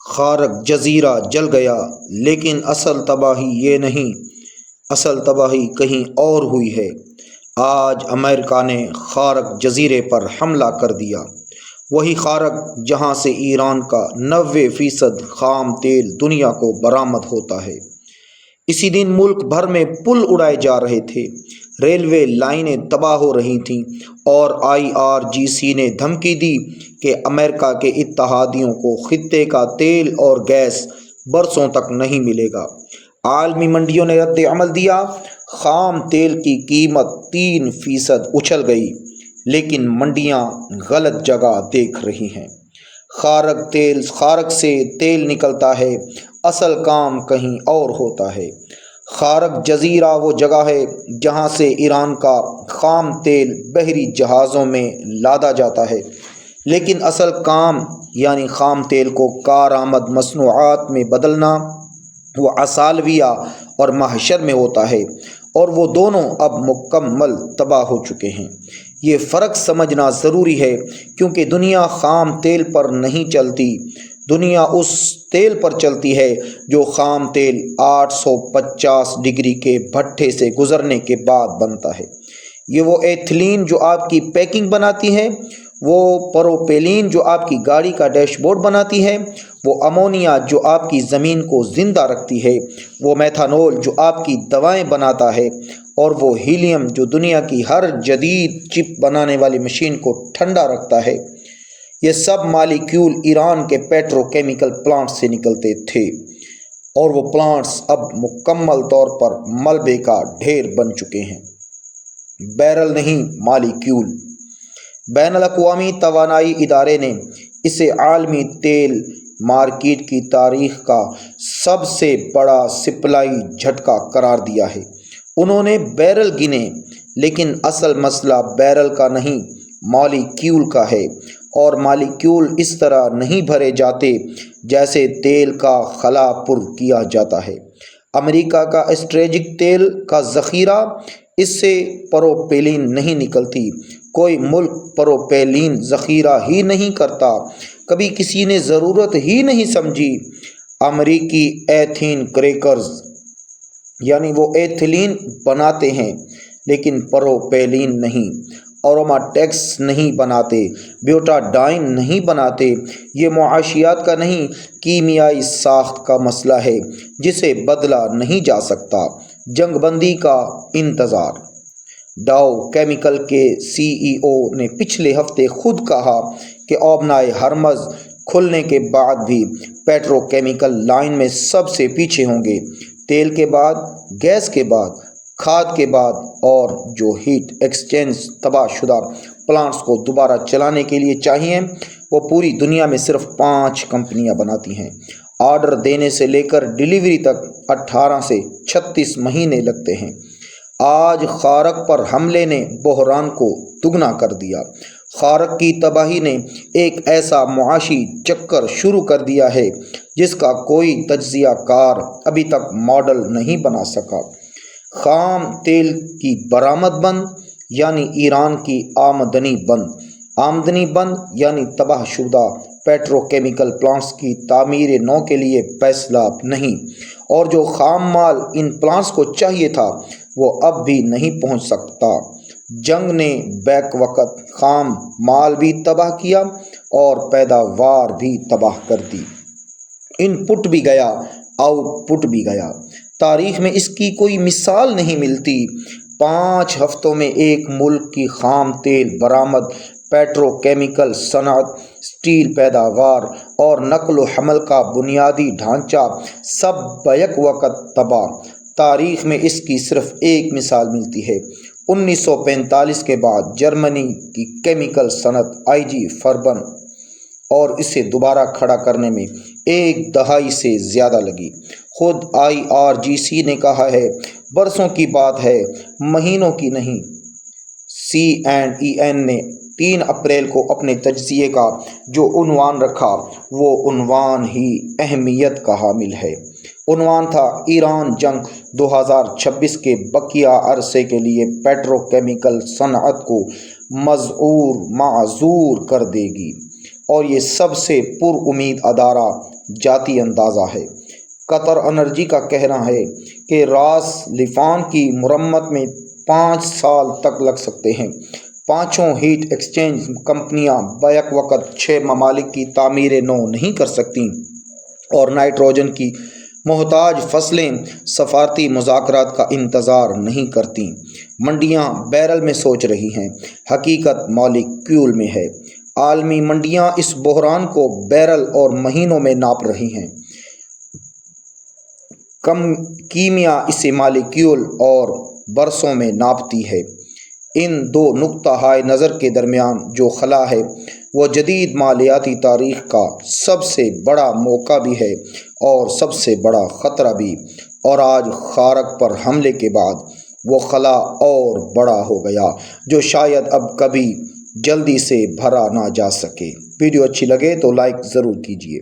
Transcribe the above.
خارق جزیرہ جل گیا، لیکن اصل تباہی یہ نہیں، اصل تباہی کہیں اور ہوئی ہے۔ آج امریکہ نے خارق جزیرے پر حملہ کر دیا، وہی خارق جہاں سے ایران کا 90% خام تیل دنیا کو برآمد ہوتا ہے۔ اسی دن ملک بھر میں پل اڑائے جا رہے تھے، ریلوے لائنیں تباہ ہو رہی تھیں، اور IRGC نے دھمکی دی کہ امریکہ کے اتحادیوں کو خطے کا تیل اور گیس برسوں تک نہیں ملے گا۔ عالمی منڈیوں نے رد عمل دیا، خام تیل کی قیمت 3% اچھل گئی، لیکن منڈیاں غلط جگہ دیکھ رہی ہیں۔ خارق سے تیل نکلتا ہے، اصل کام کہیں اور ہوتا ہے۔ خارق جزیرہ وہ جگہ ہے جہاں سے ایران کا خام تیل بحری جہازوں میں لادا جاتا ہے، لیکن اصل کام یعنی خام تیل کو کارآمد مصنوعات میں بدلنا وہ اصالویہ اور محشر میں ہوتا ہے، اور وہ دونوں اب مکمل تباہ ہو چکے ہیں۔ یہ فرق سمجھنا ضروری ہے، کیونکہ دنیا خام تیل پر نہیں چلتی، دنیا اس تیل پر چلتی ہے جو خام تیل 850 ڈگری کے بھٹے سے گزرنے کے بعد بنتا ہے۔ یہ وہ ایتھلین جو آپ کی پیکنگ بناتی ہے، وہ پروپیلین جو آپ کی گاڑی کا ڈیش بورڈ بناتی ہے، وہ امونیا جو آپ کی زمین کو زندہ رکھتی ہے، وہ میتھانول جو آپ کی دوائیں بناتا ہے، اور وہ ہیلیم جو دنیا کی ہر جدید چپ بنانے والی مشین کو ٹھنڈا رکھتا ہے۔ یہ سب مالیکیول ایران کے پیٹرو کیمیکل پلانٹ سے نکلتے تھے، اور وہ پلانٹس اب مکمل طور پر ملبے کا ڈھیر بن چکے ہیں، بیرل نہیں مالیکیول۔ بین الاقوامی توانائی ادارے نے اسے عالمی تیل مارکیٹ کی تاریخ کا سب سے بڑا سپلائی جھٹکا قرار دیا ہے۔ انہوں نے بیرل گنے، لیکن اصل مسئلہ بیرل کا نہیں، مالیکیول کا ہے، اور مالیکیول اس طرح نہیں بھرے جاتے جیسے تیل کا خلا پر کیا جاتا ہے۔ امریکہ کا اسٹریٹجک تیل کا ذخیرہ، اس سے پروپیلین نہیں نکلتی، کوئی ملک پروپیلین ذخیرہ ہی نہیں کرتا، کبھی کسی نے ضرورت ہی نہیں سمجھی۔ امریکی ایتھین کریکرز یعنی وہ ایتھلین بناتے ہیں لیکن پروپیلین نہیں، اروماٹیکس نہیں بناتے، بیوٹاڈائن نہیں بناتے۔ یہ معاشیات کا نہیں، کیمیائی ساخت کا مسئلہ ہے جسے بدلا نہیں جا سکتا۔ جنگ بندی کا انتظار۔ ڈاؤ کیمیکل کے CEO نے پچھلے ہفتے خود کہا کہ آبنائے ہرمز کھلنے کے بعد بھی پیٹرو کیمیکل لائن میں سب سے پیچھے ہوں گے، تیل کے بعد، گیس کے بعد، کھاد کے بعد، اور جو ہیٹ ایکسچینج تباہ شدہ پلانٹس کو دوبارہ چلانے کے لیے چاہیے، وہ پوری دنیا میں صرف 5 کمپنیاں بناتی ہیں۔ آرڈر دینے سے لے کر ڈیلیوری تک 18 سے 36 مہینے لگتے ہیں۔ آج خارق پر حملے نے بحران کو دگنا کر دیا۔ خارق کی تباہی نے ایک ایسا معاشی چکر شروع کر دیا ہے جس کا کوئی تجزیہ کار ابھی تک ماڈل نہیں بنا سکا۔ خام تیل کی برآمد بند یعنی ایران کی آمدنی بند، آمدنی بند یعنی تباہ شدہ پیٹرو کیمیکل پلانٹس کی تعمیر نو کے لیے فیصلہ نہیں، اور جو خام مال ان پلانٹس کو چاہیے تھا وہ اب بھی نہیں پہنچ سکتا۔ جنگ نے بیک وقت خام مال بھی تباہ کیا اور پیداوار بھی تباہ کر دی۔ ان پٹ بھی گیا، آؤٹ پٹ بھی گیا۔ تاریخ میں اس کی کوئی مثال نہیں ملتی۔ 5 ہفتوں میں ایک ملک کی خام تیل برآمد، پیٹرو کیمیکل صنعت، اسٹیل پیداوار اور نقل و حمل کا بنیادی ڈھانچہ سب بیک وقت تباہ۔ تاریخ میں اس کی صرف ایک مثال ملتی ہے۔ 1945 کے بعد جرمنی کی کیمیکل صنعت IG فربن، اور اسے دوبارہ کھڑا کرنے میں 1 دہائی سے زیادہ لگی۔ خود IRGC نے کہا ہے، برسوں کی بات ہے، مہینوں کی نہیں۔ CNN نے 3 اپریل کو اپنے تجزیے کا جو عنوان رکھا، وہ عنوان ہی اہمیت کا حامل ہے۔ عنوان تھا، ایران جنگ 2026 کے بقیہ عرصے کے لیے پیٹرو کیمیکل صنعت کو معذور کر دے گی، اور یہ سب سے پر امید ادارہ ذاتی اندازہ ہے۔ قطر انرجی کا کہنا ہے کہ راس لیفان کی مرمت میں 5 سال تک لگ سکتے ہیں۔ پانچوں ہیٹ ایکسچینج کمپنیاں بیک وقت 6 ممالک کی تعمیر نو نہیں کر سکتیں، اور نائٹروجن کی محتاج فصلیں سفارتی مذاکرات کا انتظار نہیں کرتیں۔ منڈیاں بیرل میں سوچ رہی ہیں، حقیقت مالیکیول میں ہے۔ عالمی منڈیاں اس بحران کو بیرل اور مہینوں میں ناپ رہی ہیں، کیمیا اسے مالیکیول اور برسوں میں ناپتی ہے۔ ان دو نقطہ نظر کے درمیان جو خلا ہے وہ جدید مالیاتی تاریخ کا سب سے بڑا موقع بھی ہے اور سب سے بڑا خطرہ بھی، اور آج خارق پر حملے کے بعد وہ خلا اور بڑا ہو گیا جو شاید اب کبھی جلدی سے بھرا نہ جا سکے۔ ویڈیو اچھی لگے تو لائک ضرور کیجیے۔